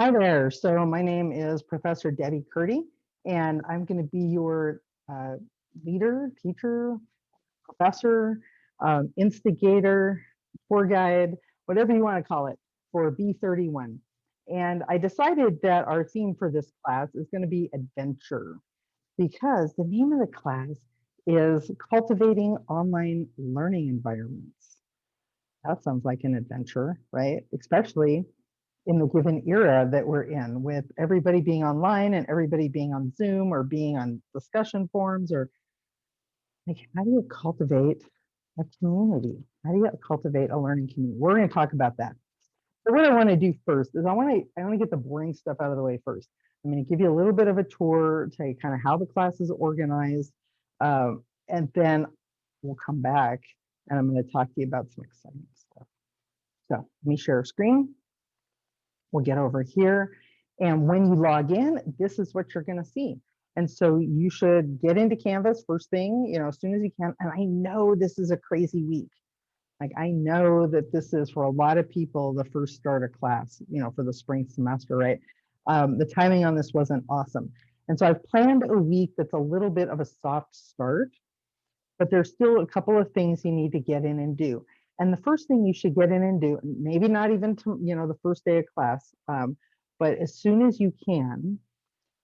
Hi there. So my name is Professor Debbie Curdy, and I'm going to be your leader, teacher, professor, instigator, tour guide, whatever you want to call it, for B31. And I decided that our theme for this class is going to be adventure because the name of the class is Cultivating Online Learning Environments. That sounds like an adventure, right? Especially in the given era that we're in, with everybody being online and everybody being on Zoom or being on discussion forums, or like, how do you cultivate a community? How do you cultivate a learning community? We're going to talk about that. So what I want to do first is I want to get the boring stuff out of the way first. I'm going to give you a little bit of a tour, tell you kind of how the class is organized, and then we'll come back and I'm going to talk to you about some exciting stuff. So let me share a screen. We'll get over here. And when you log in, this is what you're going to see. And so you should get into Canvas first thing, as soon as you can. And I know this is a crazy week. Like, I know that this is, for a lot of people, the first start of class, for the spring semester, right? The timing on this wasn't awesome. And so I've planned a week that's a little bit of a soft start, but there's still a couple of things you need to get in and do. And the first thing you should get in and do, maybe not even to, the first day of class, but as soon as you can,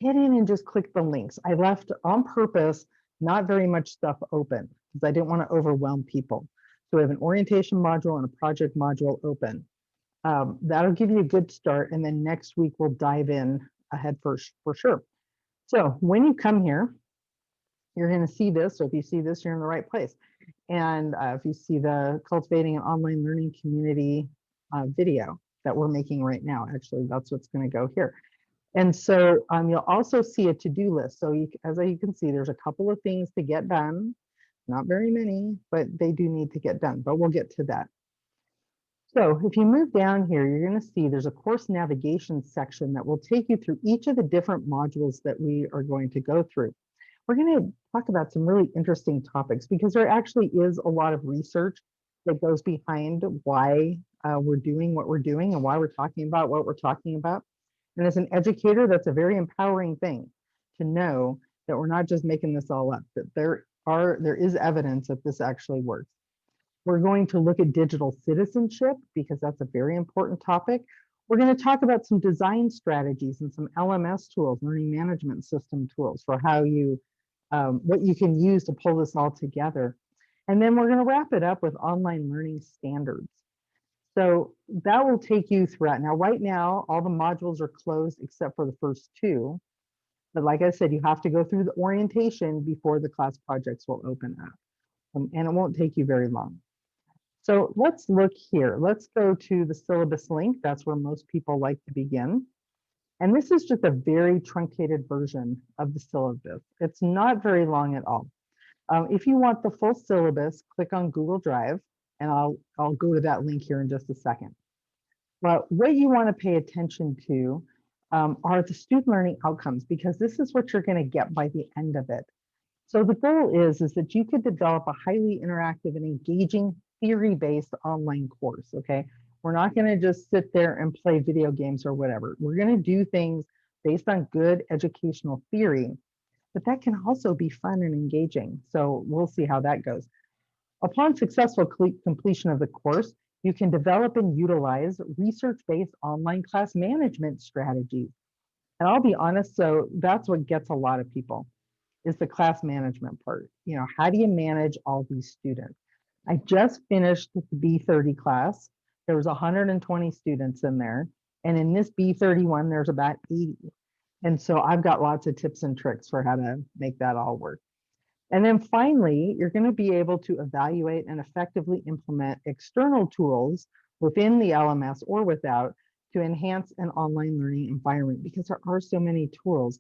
get in and just click the links. I left on purpose not very much stuff open because I didn't want to overwhelm people. So we have an orientation module and a project module open. That'll give you a good start. And then next week we'll dive in ahead for sure. So when you come here, you're going to see this. So if you see this, you're in the right place. And if you see the Cultivating an Online Learning Community video that we're making right now, actually, that's what's going to go here. And so you'll also see a to-do list. So as you can see, there's a couple of things to get done. Not very many, but they do need to get done, but we'll get to that. So if you move down here, you're going to see there's a course navigation section that will take you through each of the different modules that we are going to go through. We're going to talk about some really interesting topics because there actually is a lot of research that goes behind why we're doing what we're doing and why we're talking about what we're talking about. And as an educator, that's a very empowering thing to know that we're not just making this all up, that there is evidence that this actually works. We're going to look at digital citizenship because that's a very important topic. We're going to talk about some design strategies and some LMS tools, learning management system tools, for how you, what you can use to pull this all together. And then we're going to wrap it up with online learning standards. So that will take you throughout. Now, right now, all the modules are closed except for the first two. But like I said, you have to go through the orientation before the class projects will open up. And it won't take you very long. So let's look here. Let's go to the syllabus link. That's where most people like to begin. And this is just a very truncated version of the syllabus. It's not very long at all. If you want the full syllabus, click on Google Drive, and I'll go to that link here in just a second. But what you want to pay attention to are the student learning outcomes, because this is what you're going to get by the end of it. So the goal is that you could develop a highly interactive and engaging theory-based online course, okay? We're not going to just sit there and play video games or whatever. We're going to do things based on good educational theory, but that can also be fun and engaging. So we'll see how that goes. Upon successful completion of the course, you can develop and utilize research-based online class management strategies. And I'll be honest, so that's what gets a lot of people, is the class management part. How do you manage all these students? I just finished the B30 class. There was 120 students in there. And in this B31, there's about 80. And so I've got lots of tips and tricks for how to make that all work. And then finally, you're going to be able to evaluate and effectively implement external tools within the LMS or without to enhance an online learning environment, because there are so many tools.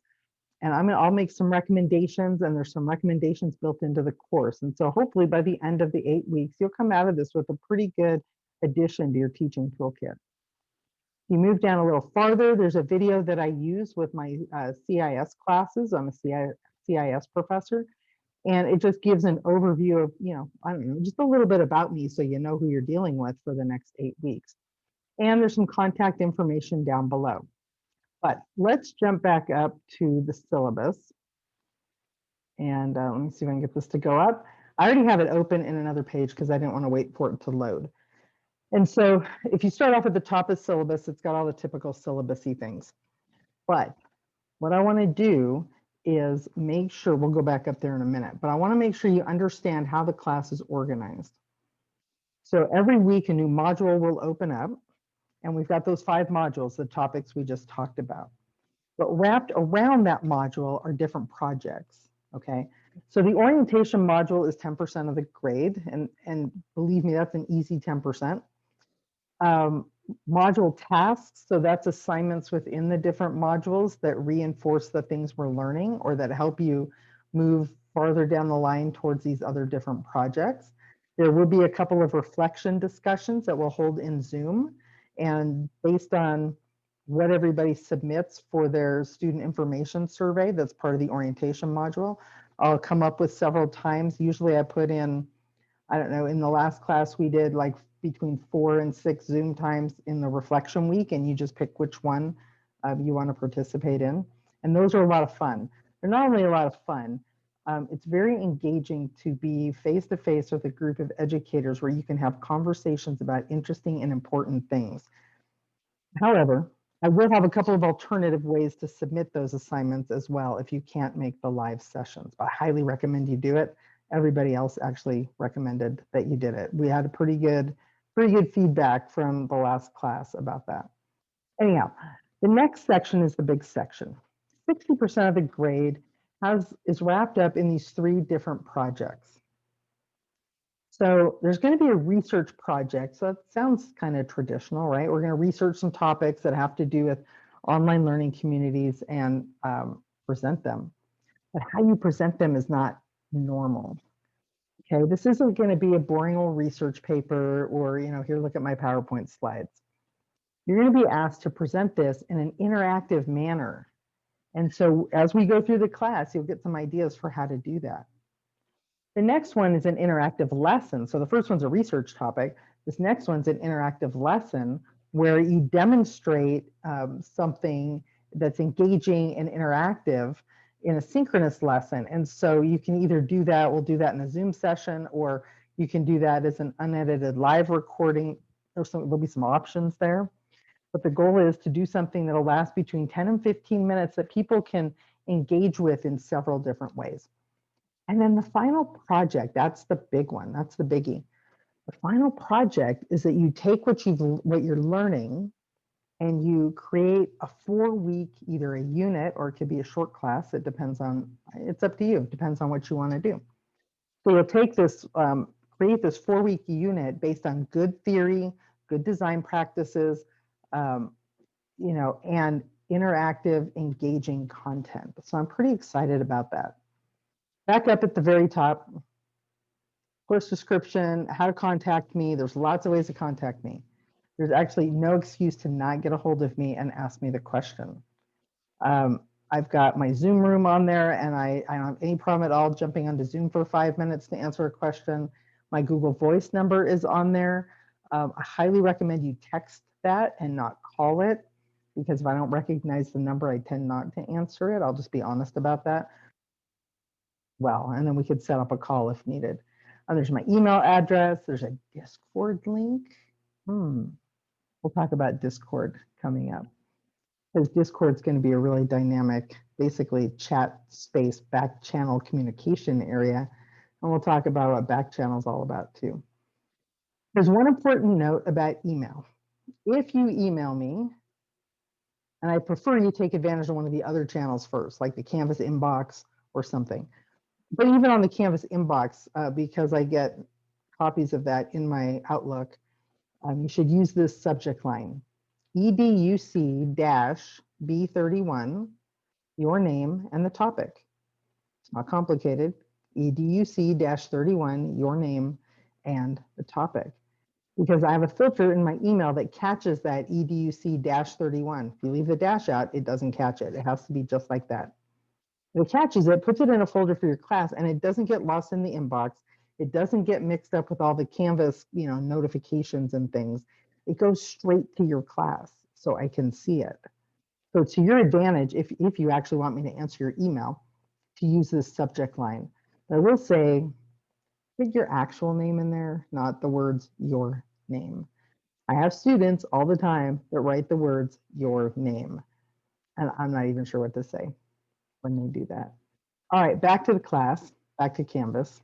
And I'll make some recommendations, and there's some recommendations built into the course. And so hopefully by the end of the 8 weeks, you'll come out of this with a pretty good addition to your teaching toolkit. You move down a little farther, there's a video that I use with my CIS classes. I'm a CIS professor. And it just gives an overview of, I don't know, just a little bit about me so you know who you're dealing with for the next 8 weeks. And there's some contact information down below. But let's jump back up to the syllabus. And let me see if I can get this to go up. I already have it open in another page because I didn't want to wait for it to load. And so if you start off at the top of syllabus, it's got all the typical syllabusy things. But what I want to do is make sure, we'll go back up there in a minute, but I want to make sure you understand how the class is organized. So every week a new module will open up, and we've got those 5 modules, the topics we just talked about. But wrapped around that module are different projects, okay? So the orientation module is 10% of the grade, and believe me, that's an easy 10%. Module tasks, so that's assignments within the different modules that reinforce the things we're learning or that help you move farther down the line towards these other different projects. There will be a couple of reflection discussions that we'll hold in Zoom, and based on what everybody submits for their student information survey that's part of the orientation module, I'll come up with several times. Usually I put in, I don't know, in the last class we did like between 4 and 6 Zoom times in the reflection week, and you just pick which one you want to participate in. And those are a lot of fun. They're not only a lot of fun, it's very engaging to be face-to-face with a group of educators where you can have conversations about interesting and important things. However, I will have a couple of alternative ways to submit those assignments as well if you can't make the live sessions, but I highly recommend you do it. Everybody else actually recommended that you did it. We had a pretty good feedback from the last class about that. Anyhow, the next section is the big section. 60% of the grade is wrapped up in these 3 different projects. So there's going to be a research project. So that sounds kind of traditional, right? We're going to research some topics that have to do with online learning communities and present them. But how you present them is not normal. Okay, this isn't going to be a boring old research paper or, here, look at my PowerPoint slides. You're going to be asked to present this in an interactive manner. And so as we go through the class, you'll get some ideas for how to do that. The next one is an interactive lesson. So the first one's a research topic. This next one's an interactive lesson where you demonstrate something that's engaging and interactive in a synchronous lesson. And so you can either do that, we'll do that in a Zoom session, or you can do that as an unedited live recording. There'll be some options there. But the goal is to do something that'll last between 10 and 15 minutes that people can engage with in several different ways. And then the final project, that's the big one, that's the biggie. The final project is that you take what you're learning and you create a 4-week, either a unit or it could be a short class. It depends on, it's up to you, it depends on what you want to do. So you'll take this, create this 4-week unit based on good theory, good design practices, and interactive, engaging content. So I'm pretty excited about that. Back up at the very top, course description, how to contact me. There's lots of ways to contact me. There's actually no excuse to not get a hold of me and ask me the question. I've got my Zoom room on there, and I don't have any problem at all jumping onto Zoom for 5 minutes to answer a question. My Google Voice number is on there. I highly recommend you text that and not call it, because if I don't recognize the number, I tend not to answer it. I'll just be honest about that. Well, and then we could set up a call if needed. There's my email address. There's a Discord link. We'll talk about Discord coming up, because Discord's going to be a really dynamic, basically chat space, back channel communication area. And we'll talk about what back channel is all about too. There's one important note about email. If you email me, and I prefer you take advantage of one of the other channels first, like the Canvas inbox or something. But even on the Canvas inbox, because I get copies of that in my Outlook, you should use this subject line: EDUC-B31, your name and the topic. It's not complicated. EDUC-31, your name and the topic. Because I have a filter in my email that catches that EDUC-31. If you leave the dash out, it doesn't catch it. It has to be just like that. It catches it, puts it in a folder for your class, and it doesn't get lost in the inbox. It doesn't get mixed up with all the Canvas, notifications and things. It goes straight to your class so I can see it. So to your advantage, if you actually want me to answer your email, to use this subject line. But I will say, put your actual name in there, not the words your name. I have students all the time that write the words your name, and I'm not even sure what to say when they do that. All right, back to the class, back to Canvas.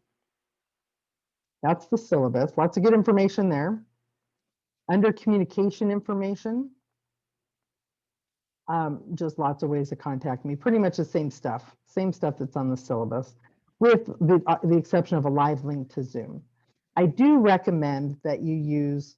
That's the syllabus, lots of good information there. Under communication information, just lots of ways to contact me, pretty much the same stuff that's on the syllabus, with the exception of a live link to Zoom. I do recommend that you use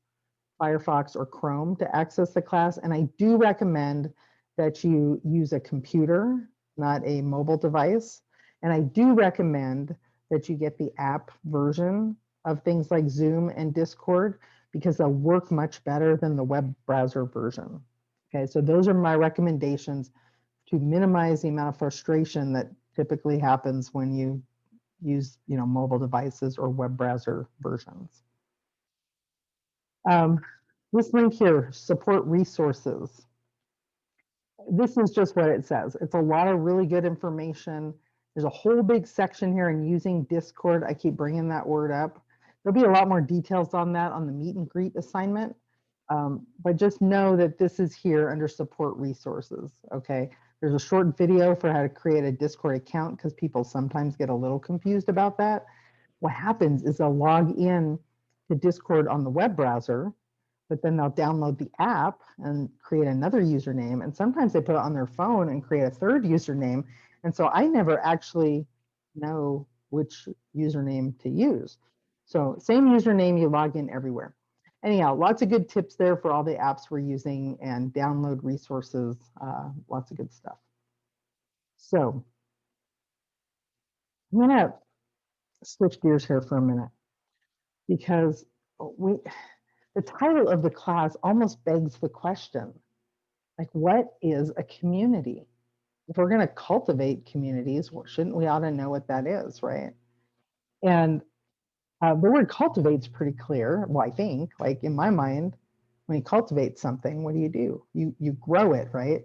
Firefox or Chrome to access the class, and I do recommend that you use a computer, not a mobile device. And I do recommend that you get the app version of things like Zoom and Discord, because they'll work much better than the web browser version. Okay, so those are my recommendations to minimize the amount of frustration that typically happens when you use, mobile devices or web browser versions. This link here, support resources. This is just what it says. It's a lot of really good information. There's a whole big section here in using Discord. I keep bringing that word up. There'll be a lot more details on that on the meet and greet assignment. But just know that this is here under support resources, okay? There's a short video for how to create a Discord account, because people sometimes get a little confused about that. What happens is they'll log in to Discord on the web browser, but then they'll download the app and create another username. And sometimes they put it on their phone and create a third username. And so I never actually know which username to use. So same username, you log in everywhere. Anyhow, lots of good tips there for all the apps we're using, and download resources, lots of good stuff. So I'm gonna switch gears here for a minute, because the title of the class almost begs the question, like, what is a community? If we're going to cultivate communities, shouldn't we ought to know what that is, right? And the word cultivate's pretty clear. Well, I think, like in my mind, when you cultivate something, what do? You grow it, right?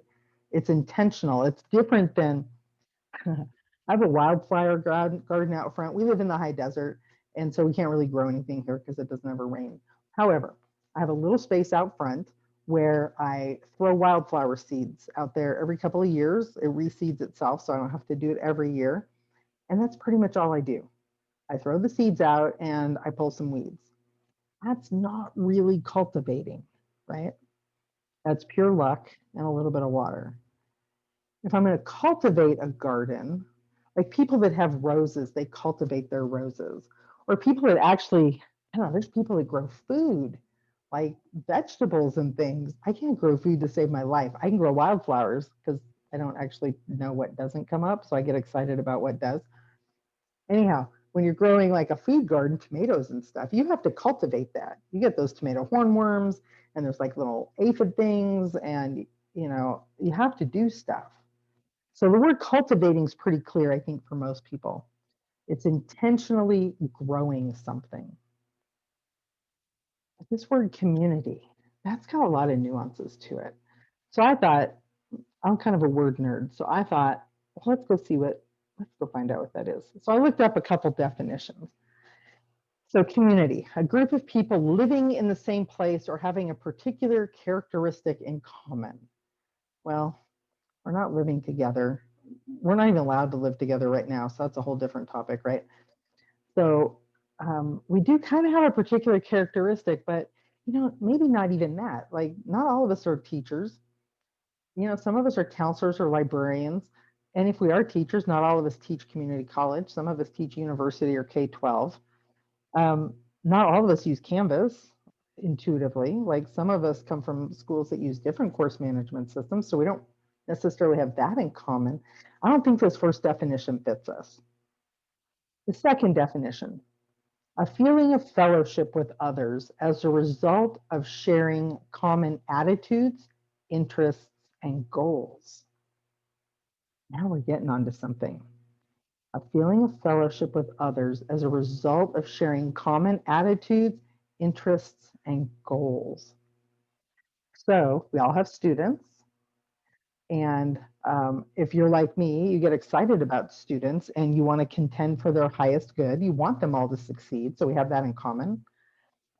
It's intentional. It's different than I have a wildflower garden out front. We live in the high desert, and so we can't really grow anything here because it doesn't ever rain. However, I have a little space out front where I throw wildflower seeds out there every couple of years. It reseeds itself, so I don't have to do it every year. And that's pretty much all I do. I throw the seeds out and I pull some weeds. That's not really cultivating, right? That's pure luck and a little bit of water. If I'm going to cultivate a garden, like people that have roses, they cultivate their roses. Or people that actually, I don't know, there's people that grow food, like vegetables and things. I can't grow food to save my life. I can grow wildflowers because I don't actually know what doesn't come up, so I get excited about what does. Anyhow, when you're growing like a food garden, tomatoes and stuff, you have to cultivate that. You get those tomato hornworms, and there's like little aphid things, and you have to do stuff. So the word cultivating is pretty clear, I think, for most people. It's intentionally growing something. This word community, that's got a lot of nuances to it. So I thought, I'm kind of a word nerd. So I thought, well, let's go find out what that is. So I looked up a couple definitions. So community, a group of people living in the same place or having a particular characteristic in common. Well, we're not living together. We're not even allowed to live together right now. So that's a whole different topic, right? So we do kind of have a particular characteristic, but maybe not even that. Like, not all of us are teachers. Some of us are counselors or librarians. And if we are teachers, not all of us teach community college. Some of us teach university or K-12. Not all of us use Canvas intuitively. Like, some of us come from schools that use different course management systems, so we don't necessarily have that in common. I don't think this first definition fits us. The second definition, a feeling of fellowship with others as a result of sharing common attitudes, interests, and goals. Now we're getting onto something. A feeling of fellowship with others as a result of sharing common attitudes, interests, and goals. So we all have students. And if you're like me, you get excited about students and you want to contend for their highest good. You want them all to succeed. So we have that in common.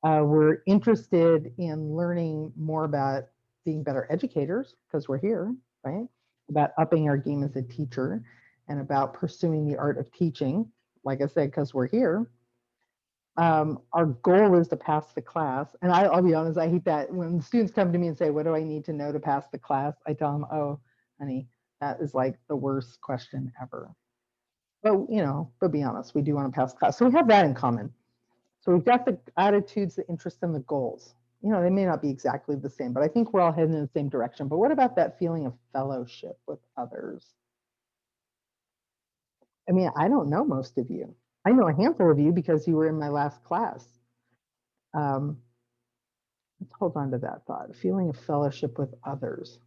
We're interested in learning more about being better educators because we're here, right? About upping our game as a teacher and about pursuing the art of teaching, like I said, because we're here. Our goal is to pass the class. And I'll be honest, I hate that when students come to me and say, what do I need to know to pass the class? I tell them, oh, honey, that is like the worst question ever. But be honest, we do want to pass class. So we have that in common. So we've got the attitudes, the interests, and the goals. They may not be exactly the same, but I think we're all heading in the same direction. But what about that feeling of fellowship with others? I mean, I don't know most of you. I know a handful of you because you were in my last class. Um, let's hold on to that thought, feeling of fellowship with others.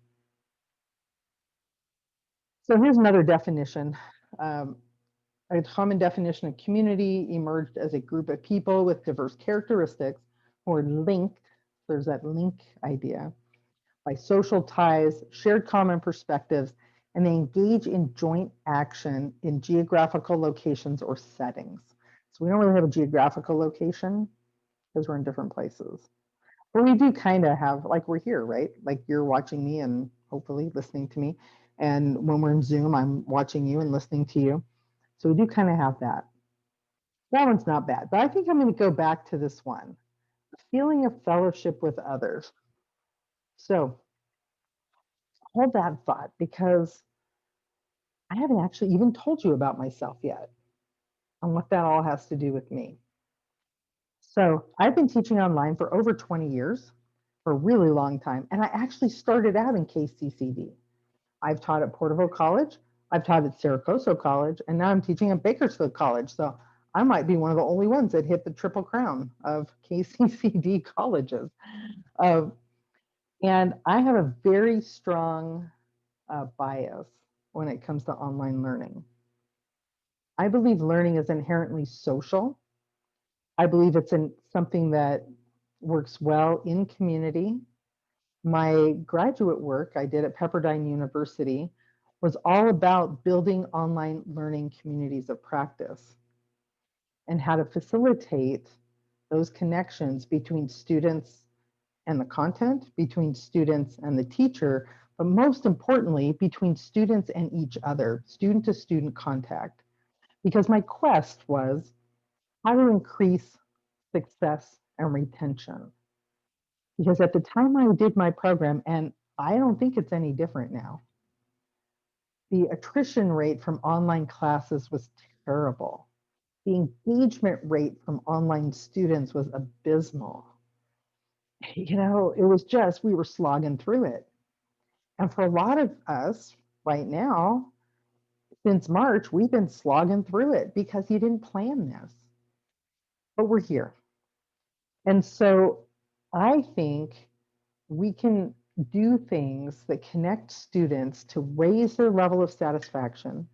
So here's another definition. A common definition of community emerged as a group of people with diverse characteristics who are linked, there's that link idea, by social ties, shared common perspectives, and they engage in joint action in geographical locations or settings. So we don't really have a geographical location because we're in different places. But we do kind of have, like we're here, right? Like you're watching me and hopefully listening to me. And when we're in Zoom, I'm watching you and listening to you. So we do kind of have that. That one's not bad, but I think I'm going to go back to this one, feeling of fellowship with others. So hold that thought because I haven't actually even told you about myself yet and what that all has to do with me. So I've been teaching online for over 20 years, for a really long time, and I actually started out in KCCD. I've taught at Porterville College, I've taught at Saracoso College, and now I'm teaching at Bakersfield College. So I might be one of the only ones that hit the triple crown of KCCD colleges. And I have a very strong bias when it comes to online learning. I believe learning is inherently social. I believe it's something that works well in community. My graduate work I did at Pepperdine University was all about building online learning communities of practice and how to facilitate those connections between students and the content, between students and the teacher, but most importantly, between students and each other, student to student contact. Because my quest was how to increase success and retention. Because at the time I did my program, and I don't think it's any different now, the attrition rate from online classes was terrible. The engagement rate from online students was abysmal. It was just, we were slogging through it. And for a lot of us right now, since March, we've been slogging through it because you didn't plan this. But we're here. And so I think we can do things that connect students to raise their level of satisfaction,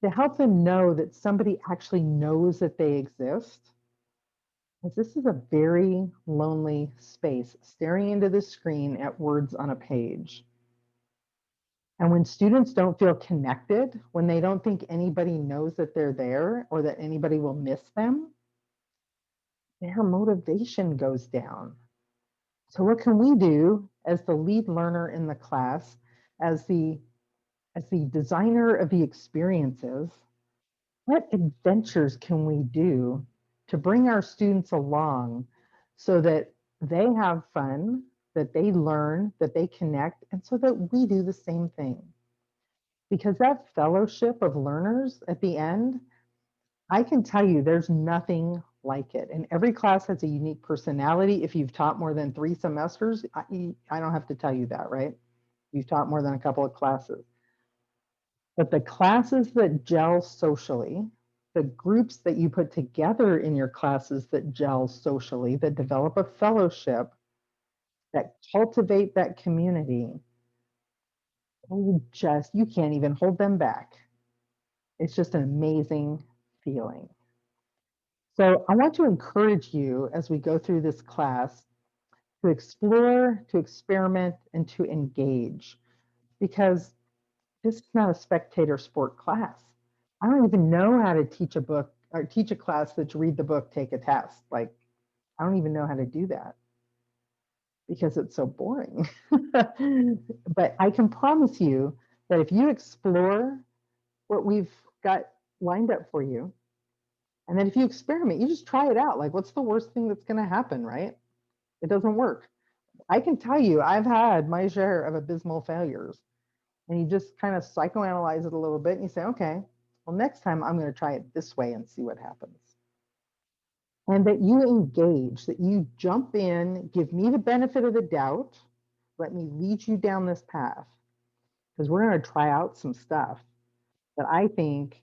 to help them know that somebody actually knows that they exist. Because this is a very lonely space, staring into the screen at words on a page. And when students don't feel connected, when they don't think anybody knows that they're there or that anybody will miss them, their motivation goes down. So what can we do as the lead learner in the class, as the designer of the experiences? What adventures can we do to bring our students along so that they have fun, that they learn, that they connect, and so that we do the same thing? Because that fellowship of learners at the end, I can tell you there's nothing like it. And every class has a unique personality. If you've taught more than 3 semesters, I don't have to tell you that, right? You've taught more than a couple of classes. But the classes that gel socially, the groups that you put together in your classes that gel socially, that develop a fellowship, that cultivate that community, you can't even hold them back. It's just an amazing feeling. So I want to encourage you as we go through this class to explore, to experiment, and to engage. because this is not a spectator sport class. I don't even know how to teach a book or teach a class that's read the book, take a test. Like, I don't even know how to do that because it's so boring. But I can promise you that if you explore what we've got lined up for you, and then if you experiment, you just try it out. Like, what's the worst thing that's going to happen, right? It doesn't work. I can tell you, I've had my share of abysmal failures. And you just kind of psychoanalyze it a little bit and you say, okay, well, next time I'm going to try it this way and see what happens. And that you engage, that you jump in, give me the benefit of the doubt, let me lead you down this path, because we're going to try out some stuff that I think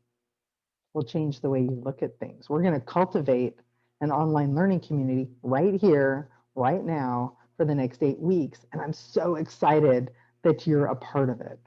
will change the way you look at things. We're going to cultivate an online learning community right here, right now, for the next 8 weeks. And I'm so excited that you're a part of it.